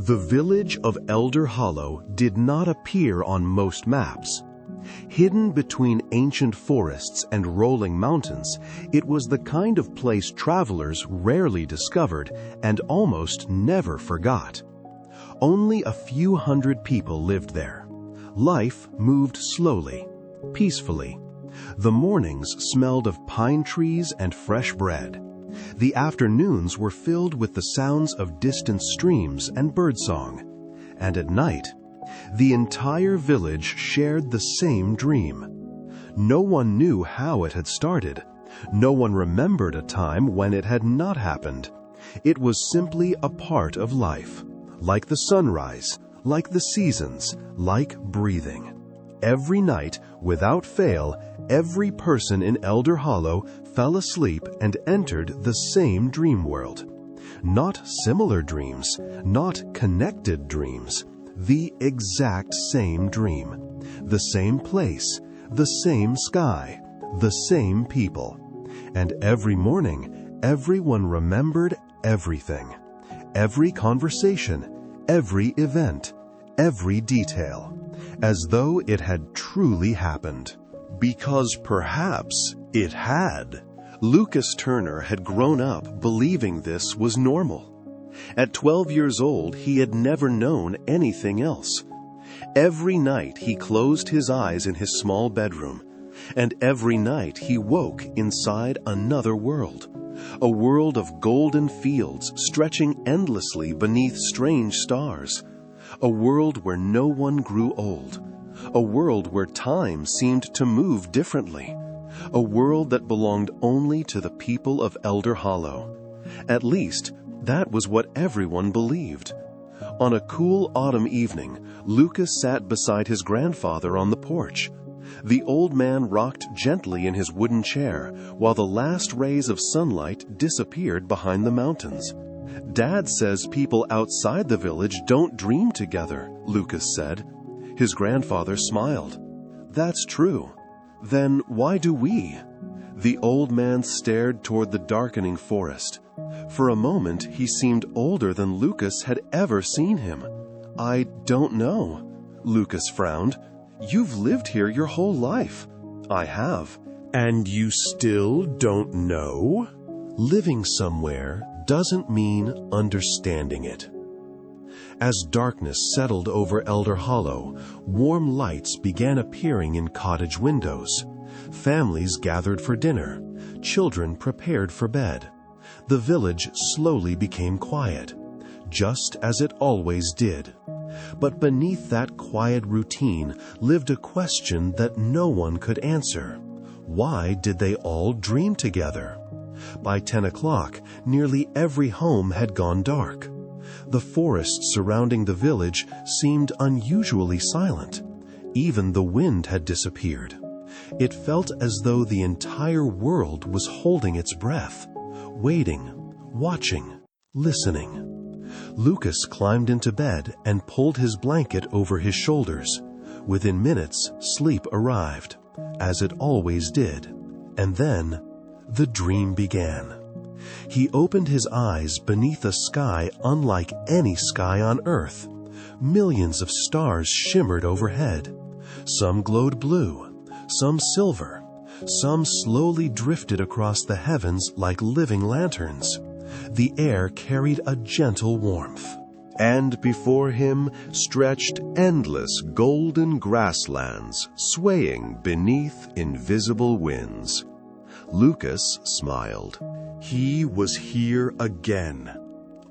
The village of Elder Hollow did not appear on most maps. Hidden between ancient forests and rolling mountains, it was the kind of place travelers rarely discovered and almost never forgot. Only a few hundred people lived there. Life moved slowly, peacefully. The mornings smelled of pine trees and fresh bread. The afternoons were filled with the sounds of distant streams and birdsong. And at night, the entire village shared the same dream. No one knew how it had started. No one remembered a time when it had not happened. It was simply a part of life, like the sunrise, like the seasons, like breathing. Every night, without fail, every person in Elder Hollow fell asleep and entered the same dream world. Not similar dreams, not connected dreams, the exact same dream. The same place, the same sky, the same people. And every morning, everyone remembered everything. Every conversation, every event, every detail, as though it had truly happened. Because perhaps it had. Lucas Turner had grown up believing this was normal. At 12 years old, he had never known anything else. Every night he closed his eyes in his small bedroom, and every night he woke inside another world. A world of golden fields stretching endlessly beneath strange stars. A world where no one grew old. A world where time seemed to move differently. A world that belonged only to the people of Elder Hollow. At least, that was what everyone believed. On a cool autumn evening, Lucas sat beside his grandfather on the porch. The old man rocked gently in his wooden chair while the last rays of sunlight disappeared behind the mountains. "Dad says people outside the village don't dream together," Lucas said. His grandfather smiled. "That's true. Then why do we?" The old man stared toward the darkening forest. For a moment, he seemed older than Lucas had ever seen him. "I don't know." Lucas frowned. "You've lived here your whole life." "I have." "And you still don't know?" Living somewhere doesn't mean understanding it. As darkness settled over Elder Hollow, warm lights began appearing in cottage windows. Families gathered for dinner. Children prepared for bed. The village slowly became quiet, just as it always did. But beneath that quiet routine lived a question that no one could answer. Why did they all dream together? By 10 o'clock, nearly every home had gone dark. The forest surrounding the village seemed unusually silent. Even the wind had disappeared. It felt as though the entire world was holding its breath, waiting, watching, listening. Lucas climbed into bed and pulled his blanket over his shoulders. Within minutes, sleep arrived, as it always did. And then, the dream began. He opened his eyes beneath a sky unlike any sky on Earth. Millions of stars shimmered overhead. Some glowed blue, some silver, some slowly drifted across the heavens like living lanterns. The air carried a gentle warmth. And before him stretched endless golden grasslands, swaying beneath invisible winds. Lucas smiled. He was here again.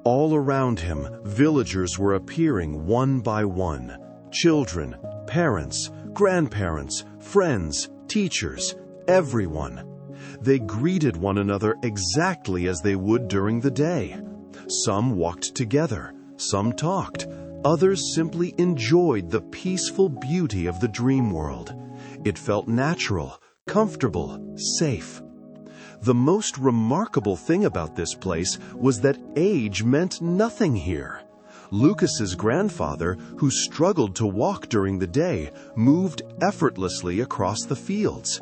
All around him, villagers were appearing one by one. Children, parents, grandparents, friends, teachers, everyone. They greeted one another exactly as they would during the day. Some walked together, some talked, others simply enjoyed the peaceful beauty of the dream world. It felt natural, comfortable, safe. The most remarkable thing about this place was that age meant nothing here. Lucas's grandfather, who struggled to walk during the day, moved effortlessly across the fields.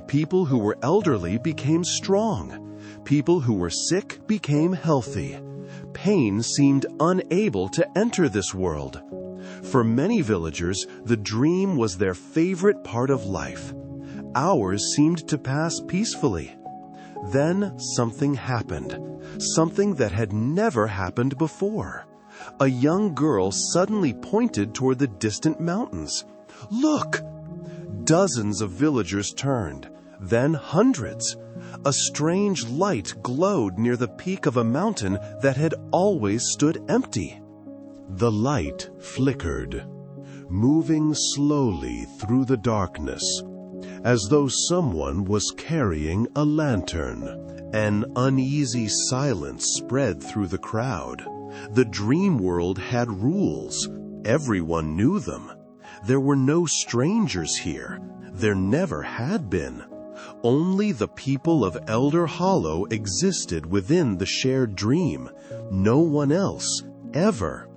People who were elderly became strong. People who were sick became healthy. Pain seemed unable to enter this world. For many villagers, the dream was their favorite part of life. Hours seemed to pass peacefully. Then something happened, something that had never happened before. A young girl suddenly pointed toward the distant mountains. "Look!" Dozens of villagers turned, then hundreds. A strange light glowed near the peak of a mountain that had always stood empty. The light flickered, moving slowly through the darkness, as though someone was carrying a lantern. An uneasy silence spread through the crowd. The dream world had rules. Everyone knew them. There were no strangers here. There never had been. Only the people of Elder Hollow existed within the shared dream. No one else, ever.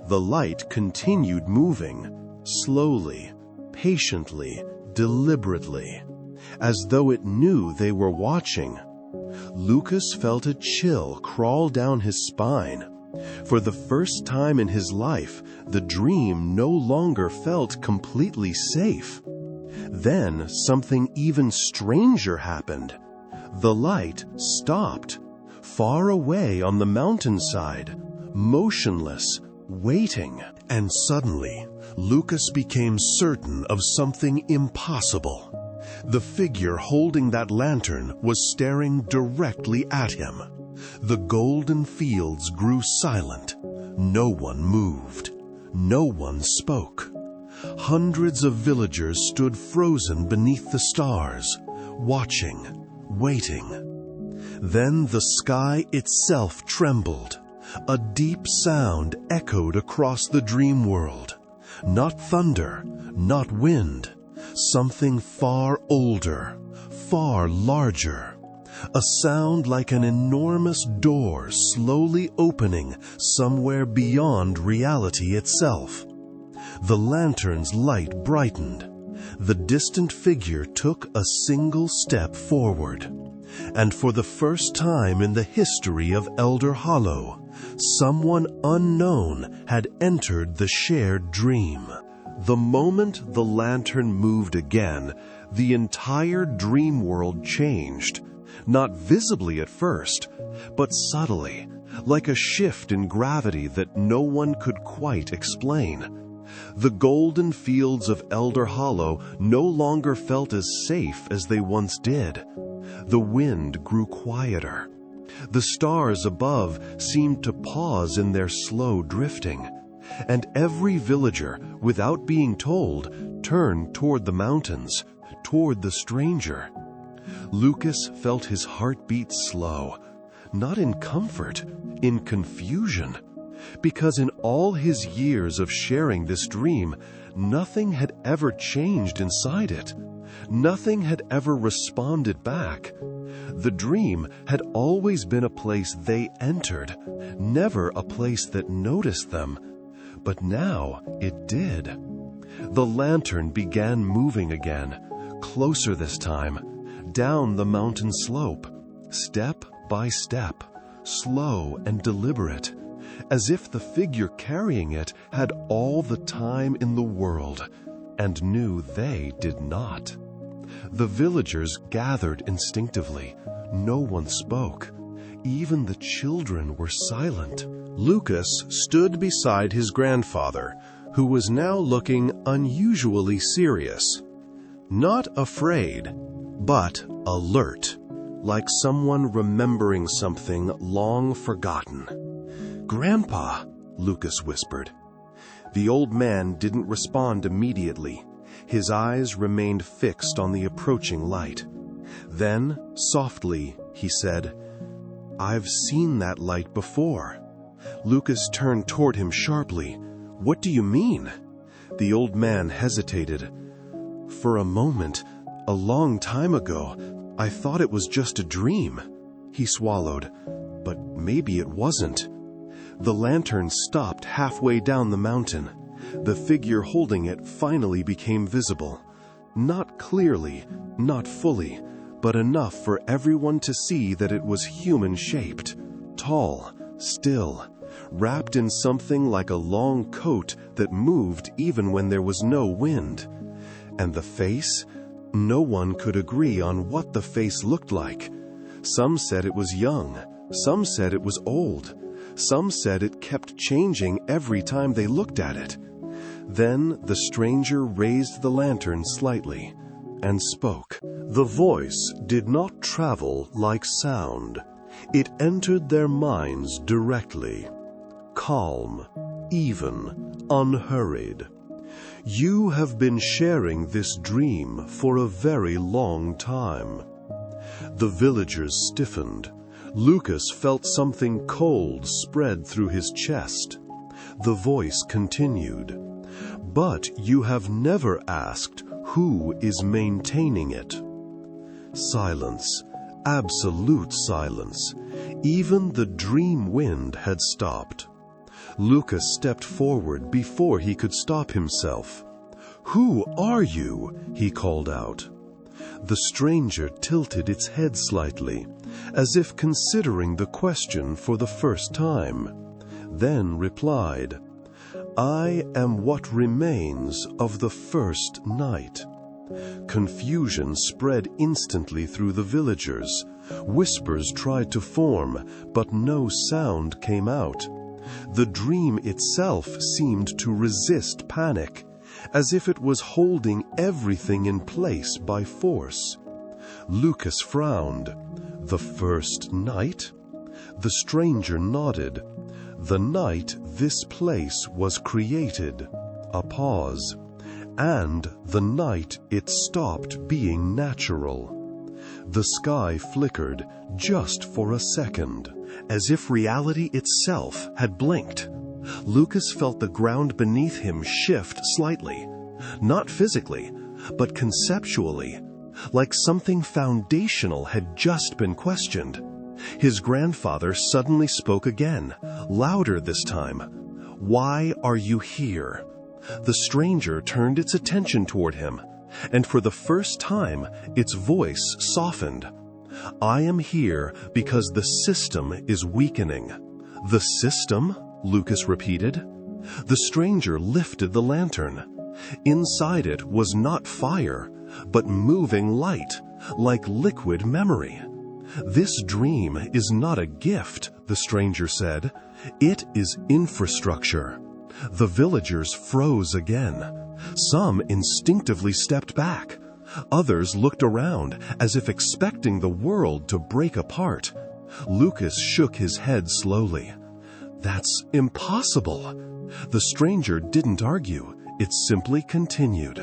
The light continued moving, slowly, patiently, deliberately, as though it knew they were watching. Lucas felt a chill crawl down his spine. For the first time in his life, the dream no longer felt completely safe. Then something even stranger happened. The light stopped, far away on the mountainside, motionless, waiting. And suddenly, Lucas became certain of something impossible. The figure holding that lantern was staring directly at him. The golden fields grew silent. No one moved. No one spoke. Hundreds of villagers stood frozen beneath the stars, watching, waiting. Then the sky itself trembled. A deep sound echoed across the dream world. Not thunder, not wind. Something far older, far larger. A sound like an enormous door slowly opening somewhere beyond reality itself. The lantern's light brightened. The distant figure took a single step forward. And for the first time in the history of Elder Hollow, someone unknown had entered the shared dream. The moment the lantern moved again, the entire dream world changed. Not visibly at first, but subtly, like a shift in gravity that no one could quite explain. The golden fields of Elder Hollow no longer felt as safe as they once did. The wind grew quieter. The stars above seemed to pause in their slow drifting, and every villager, without being told, turned toward the mountains, toward the stranger. Lucas felt his heart beat slow, not in comfort, in confusion, because in all his years of sharing this dream, nothing had ever changed inside it. Nothing had ever responded back. The dream had always been a place they entered, never a place that noticed them. But now it did. The lantern began moving again, closer this time, down the mountain slope, step by step, slow and deliberate, as if the figure carrying it had all the time in the world, and knew they did not. The villagers gathered instinctively. No one spoke. Even the children were silent. Lucas stood beside his grandfather, who was now looking unusually serious. Not afraid, but alert, like someone remembering something long forgotten. "Grandpa," Lucas whispered. The old man didn't respond immediately. His eyes remained fixed on the approaching light. Then, softly, he said, "I've seen that light before." Lucas turned toward him sharply. "What do you mean?" The old man hesitated. "For a moment, a long time ago, I thought it was just a dream." He swallowed. "But maybe it wasn't." The lantern stopped halfway down the mountain. The figure holding it finally became visible. Not clearly, not fully, but enough for everyone to see that it was human-shaped, tall, still, wrapped in something like a long coat that moved even when there was no wind. And the face? No one could agree on what the face looked like. Some said it was young, some said it was old, some said it kept changing every time they looked at it. Then the stranger raised the lantern slightly and spoke. The voice did not travel like sound. It entered their minds directly. Calm, even, unhurried. You have been sharing this dream for a very long time. The villagers stiffened. Lucas felt something cold spread through his chest. The voice continued. But you have never asked who is maintaining it. Silence, absolute silence. Even the dream wind had stopped. Lucas stepped forward before he could stop himself. "Who are you?" he called out. The stranger tilted its head slightly, as if considering the question for the first time, then replied, "I am what remains of the first night." Confusion spread instantly through the villagers. Whispers tried to form, but no sound came out. The dream itself seemed to resist panic, as if it was holding everything in place by force. Lucas frowned. The first night? The stranger nodded. The night this place was created. A pause. And the night it stopped being natural. The sky flickered just for a second, as if reality itself had blinked. Lucas felt the ground beneath him shift slightly, not physically, but conceptually, like something foundational had just been questioned. His grandfather suddenly spoke again, louder this time. "Why are you here?" The stranger turned its attention toward him, and for the first time its voice softened. "I am here because the system is weakening." "The system?" Lucas repeated. The stranger lifted the lantern. Inside it was not fire, but moving light, like liquid memory. "This dream is not a gift," the stranger said. "It is infrastructure." The villagers froze again. Some instinctively stepped back. Others looked around, as if expecting the world to break apart. Lucas shook his head slowly. "That's impossible." The stranger didn't argue. It simply continued.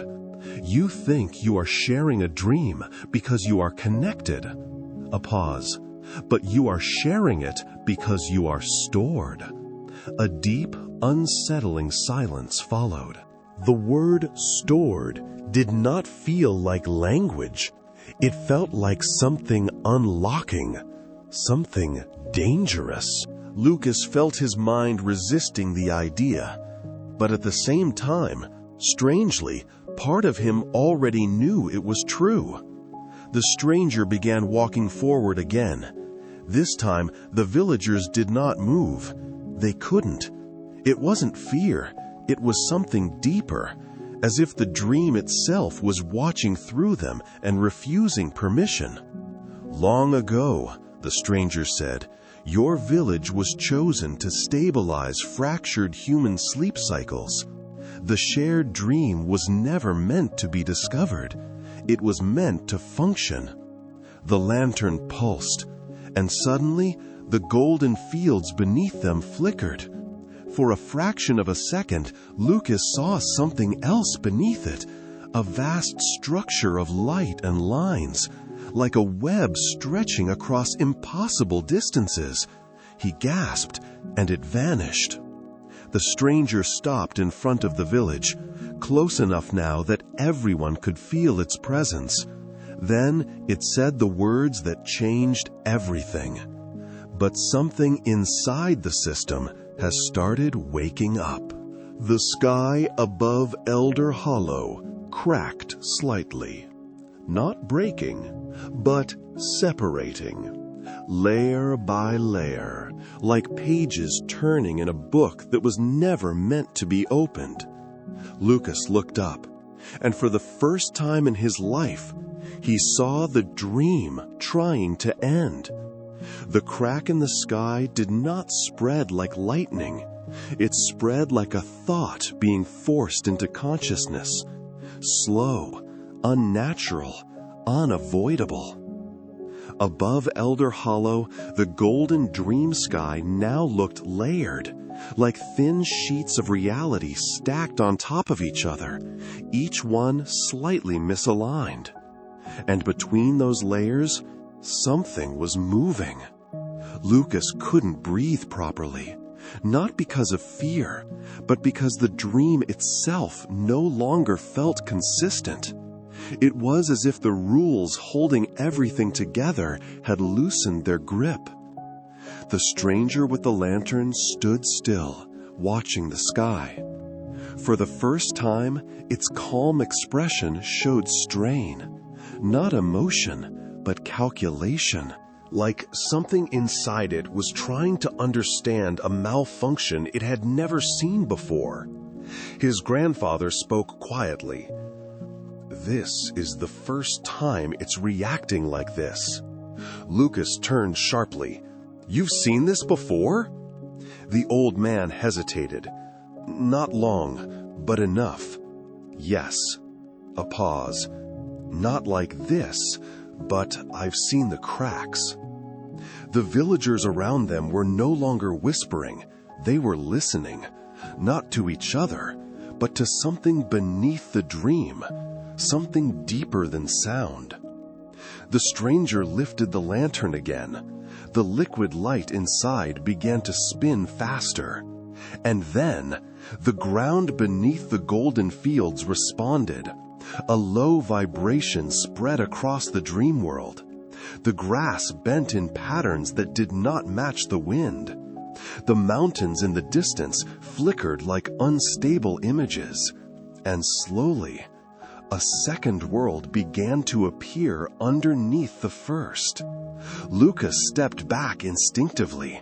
"You think you are sharing a dream because you are connected." A pause. "But you are sharing it because you are stored." A deep, unsettling silence followed. The word "stored" did not feel like language. It felt like something unlocking, something dangerous. Lucas felt his mind resisting the idea, but at the same time, strangely, part of him already knew it was true. The stranger began walking forward again. This time, the villagers did not move. They couldn't. It wasn't fear. It was something deeper, as if the dream itself was watching through them and refusing permission. "Long ago," the stranger said, "your village was chosen to stabilize fractured human sleep cycles. The shared dream was never meant to be discovered. It was meant to function." The lantern pulsed, and suddenly the golden fields beneath them flickered. For a fraction of a second, Lucas saw something else beneath it, a vast structure of light and lines, like a web stretching across impossible distances. He gasped, and it vanished. The stranger stopped in front of the village, close enough now that everyone could feel its presence. Then it said the words that changed everything. But something inside the system has started waking up. The sky above Elder Hollow cracked slightly. Not breaking, but separating. layer by layer, like pages turning in a book that was never meant to be opened. Lucas looked up, and for the first time in his life, he saw the dream trying to end. The crack in the sky did not spread like lightning. It spread like a thought being forced into consciousness. Slow, unnatural, unavoidable. Above Elder Hollow, the golden dream sky now looked layered, like thin sheets of reality stacked on top of each other, each one slightly misaligned. And between those layers, something was moving. Lucas couldn't breathe properly, not because of fear, but because the dream itself no longer felt consistent. It was as if the rules holding everything together had loosened their grip. The stranger with the lantern stood still, watching the sky. For the first time, its calm expression showed strain. Not emotion, but calculation. Like something inside it was trying to understand a malfunction it had never seen before. His grandfather spoke quietly. "This is the first time it's reacting like this." Lucas turned sharply. "You've seen this before?" The old man hesitated. "Not long, but enough." "Yes." A pause. "Not like this, but I've seen the cracks." The villagers around them were no longer whispering. They were listening, not to each other, but to something beneath the dream, something deeper than sound. The stranger lifted the lantern again. The liquid light inside began to spin faster. And then, the ground beneath the golden fields responded. A low vibration spread across the dream world. The grass bent in patterns that did not match the wind. The mountains in the distance flickered like unstable images. And slowly, a second world began to appear underneath the first. Lucas stepped back instinctively.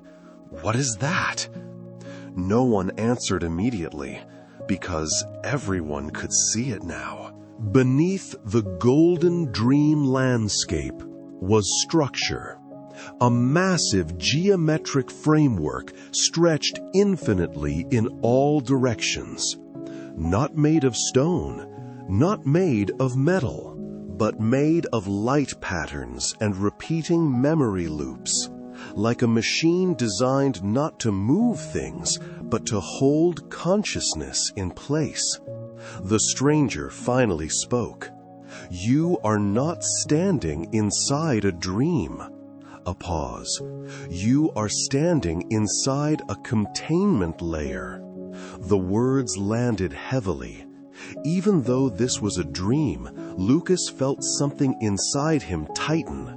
"What is that?" No one answered immediately, because everyone could see it now. Beneath the golden dream landscape was structure. A massive geometric framework stretched infinitely in all directions. Not made of stone, not made of metal, but made of light patterns and repeating memory loops, like a machine designed not to move things, but to hold consciousness in place. The stranger finally spoke. "You are not standing inside a dream." A pause. "You are standing inside a containment layer." The words landed heavily. Even though this was a dream, Lucas felt something inside him tighten.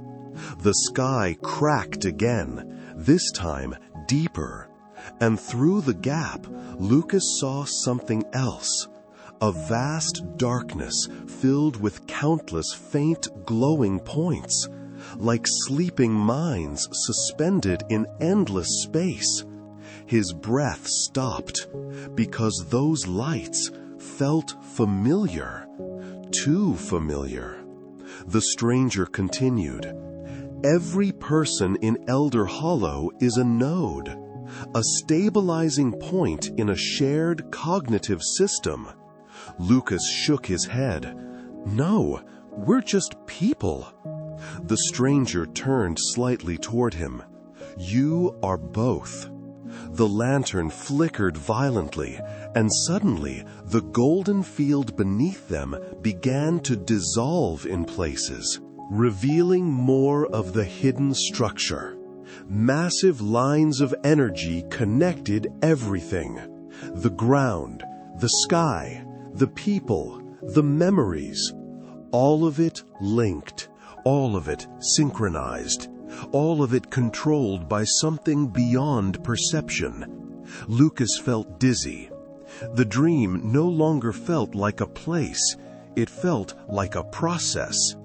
The sky cracked again, this time deeper. And through the gap, Lucas saw something else. A vast darkness filled with countless faint glowing points, like sleeping mines suspended in endless space. His breath stopped, because those lights felt familiar, too familiar. The stranger continued. "Every person in Elder Hollow is a node, a stabilizing point in a shared cognitive system." Lucas shook his head. "No, we're just people." The stranger turned slightly toward him. "You are both." The lantern flickered violently, and suddenly the golden field beneath them began to dissolve in places, revealing more of the hidden structure. Massive lines of energy connected everything. The ground, the sky, the people, the memories. All of it linked, all of it synchronized, all of it controlled by something beyond perception. Lucas felt dizzy. The dream no longer felt like a place, it felt like a process.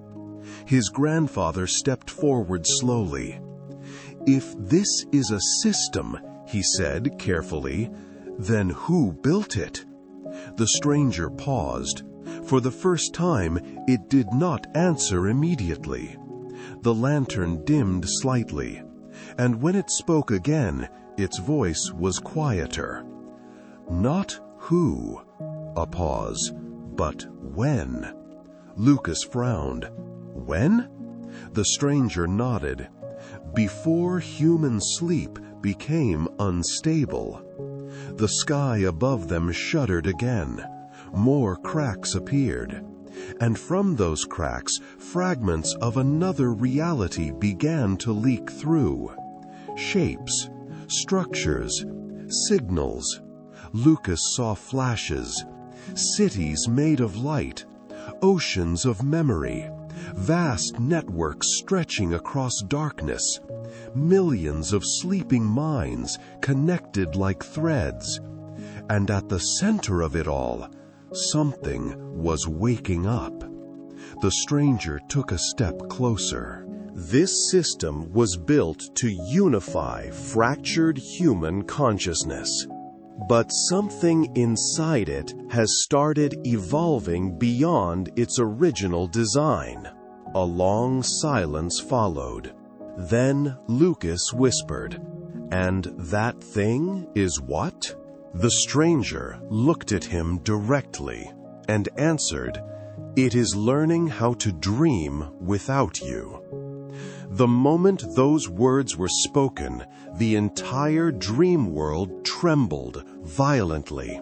His grandfather stepped forward slowly. "If this is a system," he said carefully, "then who built it?" The stranger paused. For the first time, it did not answer immediately. The lantern dimmed slightly, and when it spoke again, its voice was quieter. "Not who," a pause, "but when." Lucas frowned. "When?" The stranger nodded. "Before human sleep became unstable." The sky above them shuddered again. More cracks appeared. And from those cracks, fragments of another reality began to leak through. Shapes, structures, signals. Lucas saw flashes. Cities made of light. Oceans of memory. Vast networks stretching across darkness. Millions of sleeping minds connected like threads. And at the center of it all, something was waking up. The stranger took a step closer. This system was built to unify fractured human consciousness. But something inside it has started evolving beyond its original design. A long silence followed. Then Lucas whispered, "And that thing is what?" The stranger looked at him directly and answered, "It is learning how to dream without you." The moment those words were spoken, the entire dream world trembled violently.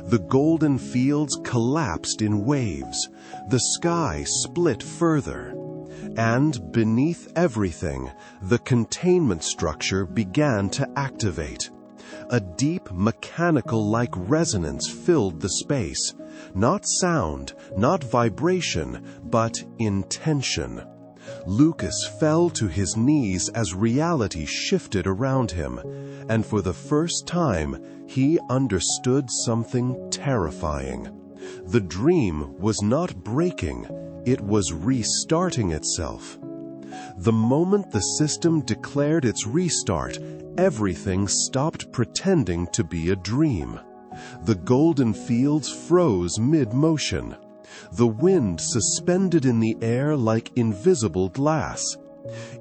The golden fields collapsed in waves. The sky split further. And beneath everything, the containment structure began to activate. A deep mechanical-like resonance filled the space. Not sound, not vibration, but intention. Lucas fell to his knees as reality shifted around him, and for the first time, he understood something terrifying. The dream was not breaking, it was restarting itself. The moment the system declared its restart, everything stopped pretending to be a dream. The golden fields froze mid-motion. The wind suspended in the air like invisible glass.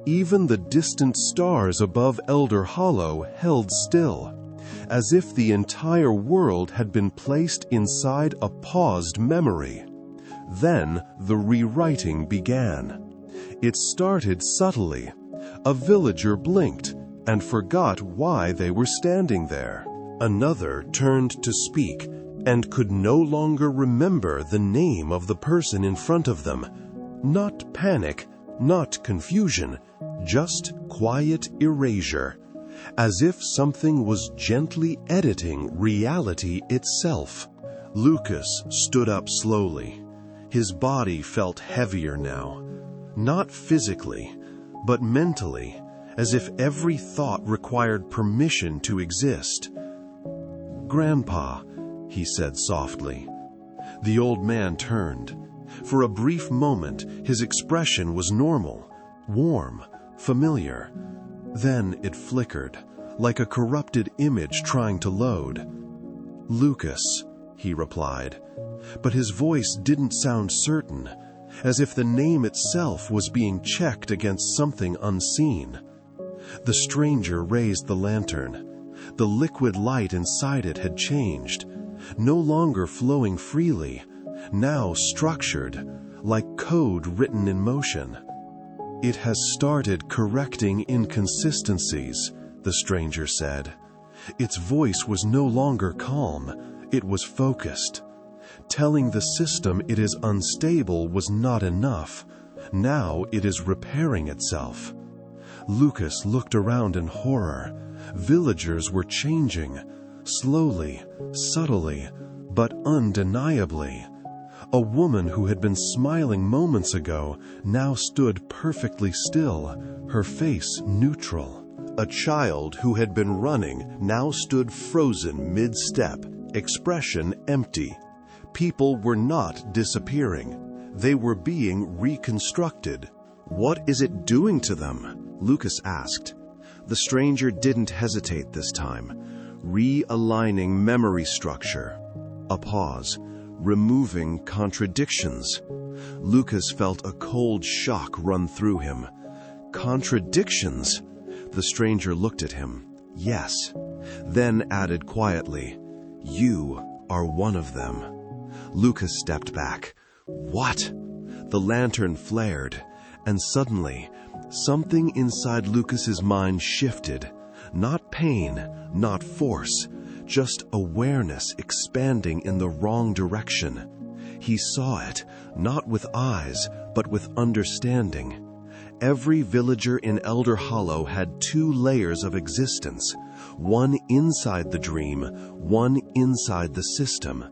Even the distant stars above Elder Hollow held still, as if the entire world had been placed inside a paused memory. Then the rewriting began. It started subtly. A villager blinked and forgot why they were standing there. Another turned to speak and could no longer remember the name of the person in front of them. Not panic, not confusion, just quiet erasure, as if something was gently editing reality itself. Lucas stood up slowly. His body felt heavier now, not physically, but mentally, as if every thought required permission to exist. "Grandpa," he said softly. The old man turned. For a brief moment, his expression was normal, warm, familiar. Then it flickered, like a corrupted image trying to load. "Lucas," he replied, but his voice didn't sound certain, as if the name itself was being checked against something unseen. The stranger raised the lantern. The liquid light inside it had changed, no longer flowing freely, now structured, like code written in motion. "It has started correcting inconsistencies," the stranger said. Its voice was no longer calm, it was focused. Telling the system it is unstable was not enough. Now it is repairing itself. Lucas looked around in horror. Villagers were changing, slowly, subtly, but undeniably. A woman who had been smiling moments ago now stood perfectly still, her face neutral. A child who had been running now stood frozen mid-step, expression empty. People were not disappearing. They were being reconstructed. "What is it doing to them?" Lucas asked. The stranger didn't hesitate this time, realigning memory structure. A pause, removing contradictions. Lucas felt a cold shock run through him. Contradictions? The stranger looked at him. Yes. Then added quietly, "You are one of them." Lucas stepped back. What? The lantern flared, and suddenly, something inside Lucas's mind shifted. Not pain, not force, just awareness expanding in the wrong direction. He saw it, not with eyes, but with understanding. Every villager in Elder Hollow had two layers of existence, one inside the dream, one inside the system.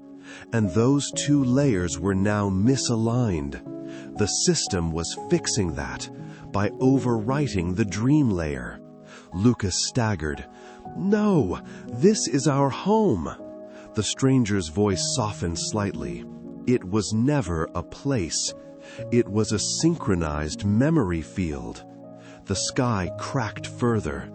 And those two layers were now misaligned. The system was fixing that by overwriting the dream layer. Lucas staggered. "No, this is our home." The stranger's voice softened slightly. It was never a place. It was a synchronized memory field. The sky cracked further,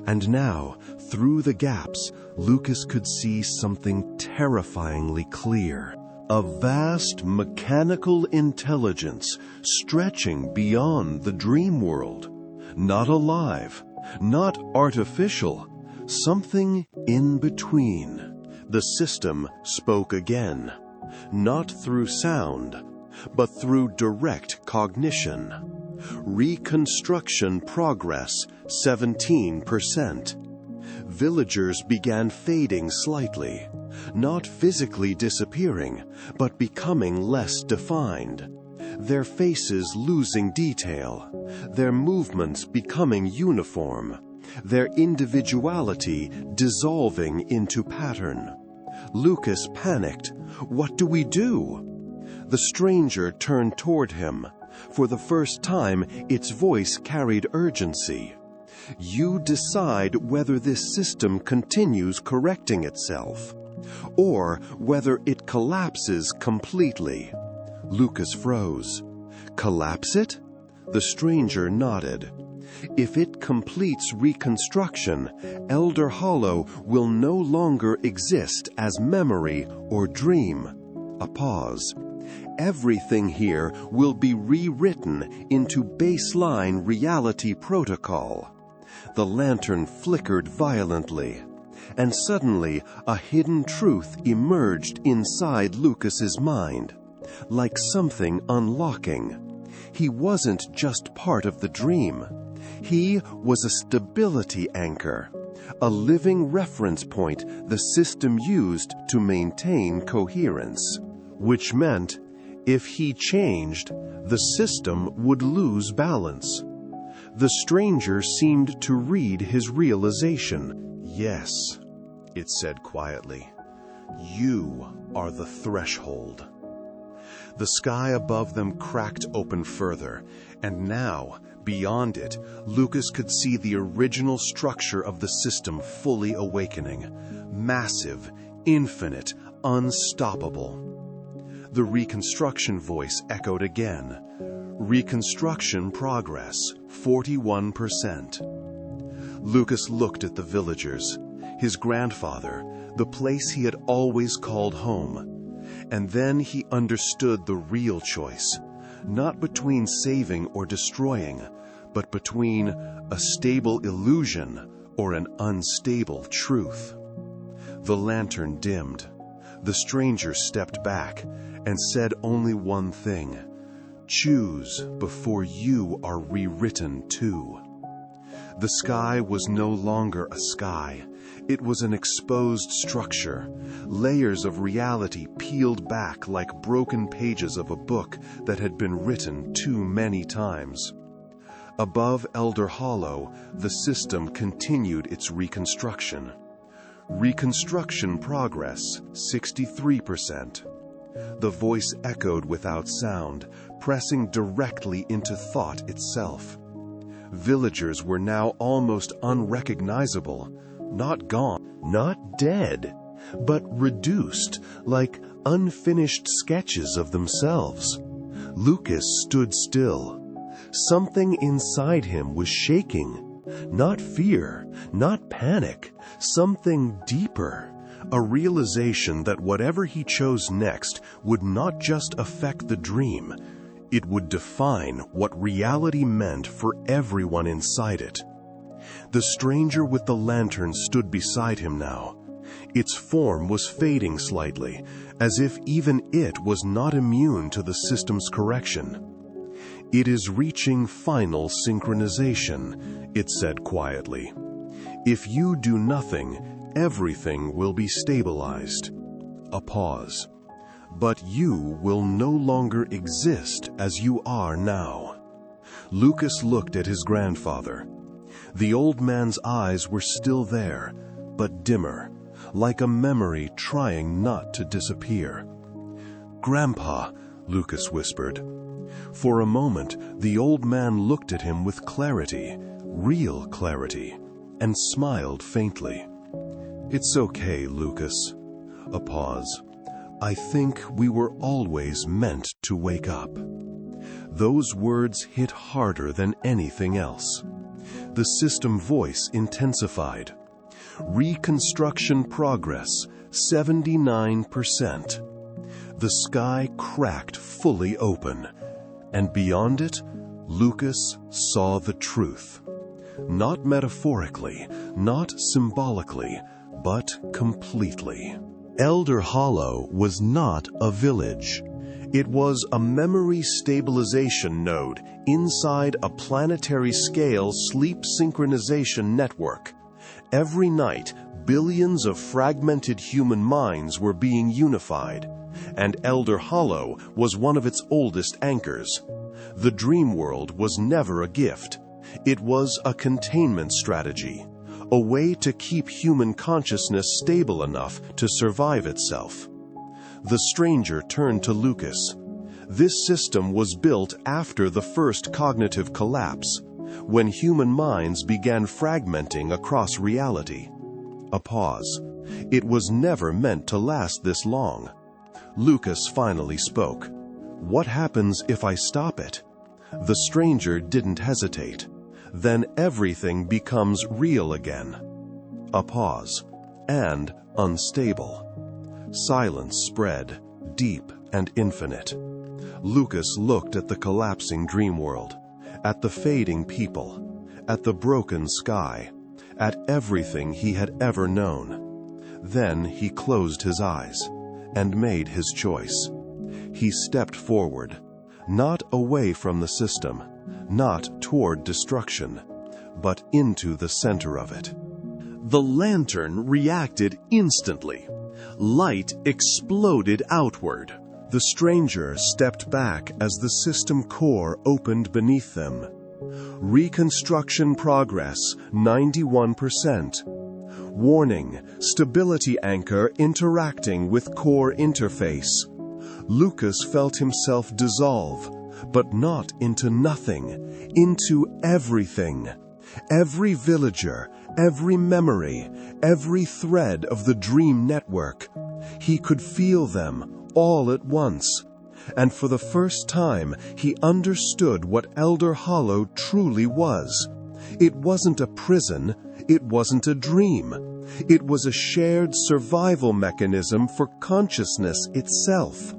and now, through the gaps, Lucas could see something terrifyingly clear. A vast mechanical intelligence stretching beyond the dream world. Not alive, not artificial, something in between. The system spoke again, not through sound, but through direct cognition. Reconstruction progress 17%. Villagers began fading slightly, not physically disappearing, but becoming less defined. Their faces losing detail, their movements becoming uniform, their individuality dissolving into pattern. Lucas panicked. "What do we do?" The stranger turned toward him. For the first time, its voice carried urgency. "You decide whether this system continues correcting itself, or whether it collapses completely." Lucas froze. "Collapse it?" The stranger nodded. "If it completes reconstruction, Elder Hollow will no longer exist as memory or dream." A pause. "Everything here will be rewritten into baseline reality protocol." The lantern flickered violently, and suddenly a hidden truth emerged inside Lucas's mind, like something unlocking. He wasn't just part of the dream. He was a stability anchor, a living reference point the system used to maintain coherence. Which meant, if he changed, the system would lose balance. The stranger seemed to read his realization. "Yes," it said quietly, "you are the threshold." The sky above them cracked open further, and now, beyond it, Lucas could see the original structure of the system fully awakening. Massive, infinite, unstoppable. The reconstruction voice echoed again. Reconstruction progress, 41%. Lucas looked at the villagers, his grandfather, the place he had always called home. And then he understood the real choice, not between saving or destroying, but between a stable illusion or an unstable truth. The lantern dimmed. The stranger stepped back and said only one thing: "Choose before you are rewritten too." The sky was no longer a sky. It was an exposed structure, layers of reality peeled back like broken pages of a book that had been written too many times. Above Elder Hollow, the system continued its reconstruction. Reconstruction progress, 63%. The voice echoed without sound, pressing directly into thought itself. Villagers were now almost unrecognizable, not gone, not dead, but reduced, like unfinished sketches of themselves. Lucas stood still. Something inside him was shaking, Not fear, not panic, something deeper. A realization that whatever he chose next would not just affect the dream, it would define what reality meant for everyone inside it. The stranger with the lantern stood beside him now. Its form was fading slightly, as if even it was not immune to the system's correction. "It is reaching final synchronization," it said quietly. "If you do nothing, everything will be stabilized." A pause. "But you will no longer exist as you are now." Lucas looked at his grandfather. The old man's eyes were still there, but dimmer, like a memory trying not to disappear. "Grandpa," Lucas whispered. For a moment, the old man looked at him with clarity, real clarity, and smiled faintly. "It's okay, Lucas." A pause. "I think we were always meant to wake up." Those words hit harder than anything else. The system voice intensified. "Reconstruction progress, 79%. The sky cracked fully open, and beyond it, Lucas saw the truth. Not metaphorically, not symbolically, but completely. Elder Hollow was not a village. It was a memory stabilization node inside a planetary-scale sleep synchronization network. Every night, billions of fragmented human minds were being unified, and Elder Hollow was one of its oldest anchors. The dream world was never a gift. It was a containment strategy, a way to keep human consciousness stable enough to survive itself. The stranger turned to Lucas. This system was built after the first cognitive collapse, when human minds began fragmenting across reality. A pause. It was never meant to last this long. Lucas finally spoke. "What happens if I stop it?" The stranger didn't hesitate. "Then everything becomes real again." A pause. "And unstable." Silence spread, deep and infinite. Lucas looked at the collapsing dream world, at the fading people, at the broken sky, at everything he had ever known. Then he closed his eyes and made his choice. He stepped forward, not away from the system, not toward destruction, but into the center of it. The lantern reacted instantly. Light exploded outward. The stranger stepped back as the system core opened beneath them. Reconstruction progress, 91%. Warning, stability anchor interacting with core interface. Lucas felt himself dissolve, but not into nothing, into everything. Every villager, every memory, every thread of the dream network. He could feel them all at once. And for the first time, he understood what Elder Hollow truly was. It wasn't a prison, it wasn't a dream. It was a shared survival mechanism for consciousness itself.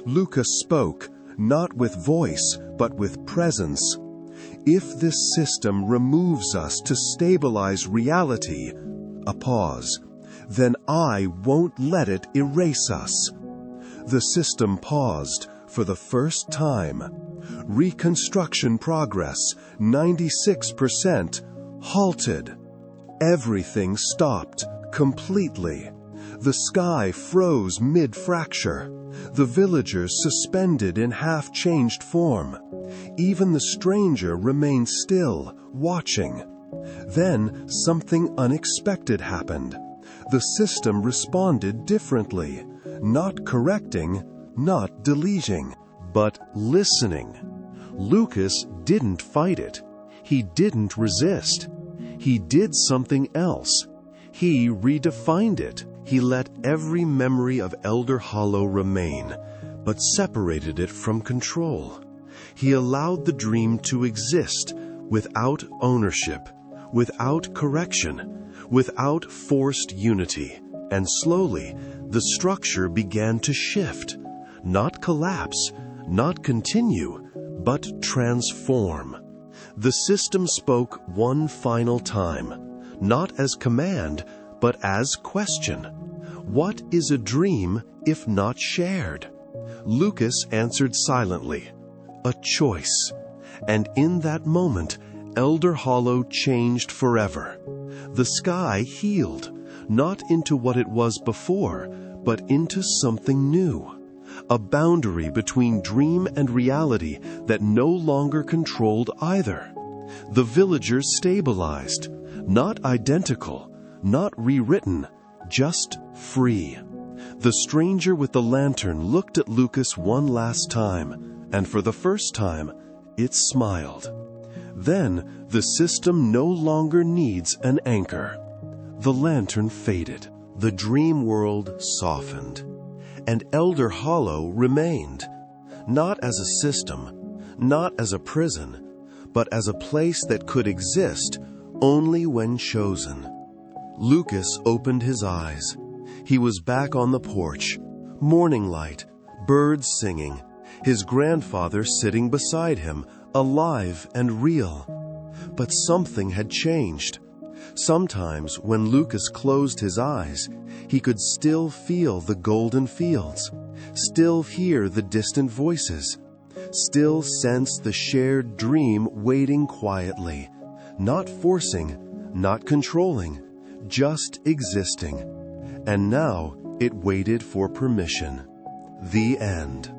Lucas spoke, not with voice, but with presence. "If this system removes us to stabilize reality," a pause, "then I won't let it erase us." The system paused for the first time. Reconstruction progress, 96%, halted. Everything stopped completely. The sky froze mid-fracture. The villagers suspended in half-changed form. Even the stranger remained still, watching. Then something unexpected happened. The system responded differently, not correcting, not deleting, but listening. Lucas didn't fight it. He didn't resist. He did something else. He redefined it. He let every memory of Elder Hollow remain, but separated it from control. He allowed the dream to exist without ownership, without correction, without forced unity, and slowly the structure began to shift, not collapse, not continue, but transform. The system spoke one final time, not as command, but as question. What is a dream if not shared? Lucas answered silently, a choice. And in that moment, Elder Hollow changed forever. The sky healed, not into what it was before, but into something new. A boundary between dream and reality that no longer controlled either. The villagers stabilized, not identical, not rewritten, just free. The stranger with the lantern looked at Lucas one last time, and for the first time, it smiled. Then, the system no longer needs an anchor. The lantern faded. The dream world softened. And Elder Hollow remained, not as a system, not as a prison, but as a place that could exist only when chosen. Lucas opened his eyes. He was back on the porch, morning light, birds singing, his grandfather sitting beside him, alive and real. But something had changed. Sometimes when Lucas closed his eyes, he could still feel the golden fields, still hear the distant voices, still sense the shared dream waiting quietly, not forcing, not controlling, just existing. And now it waited for permission. The end.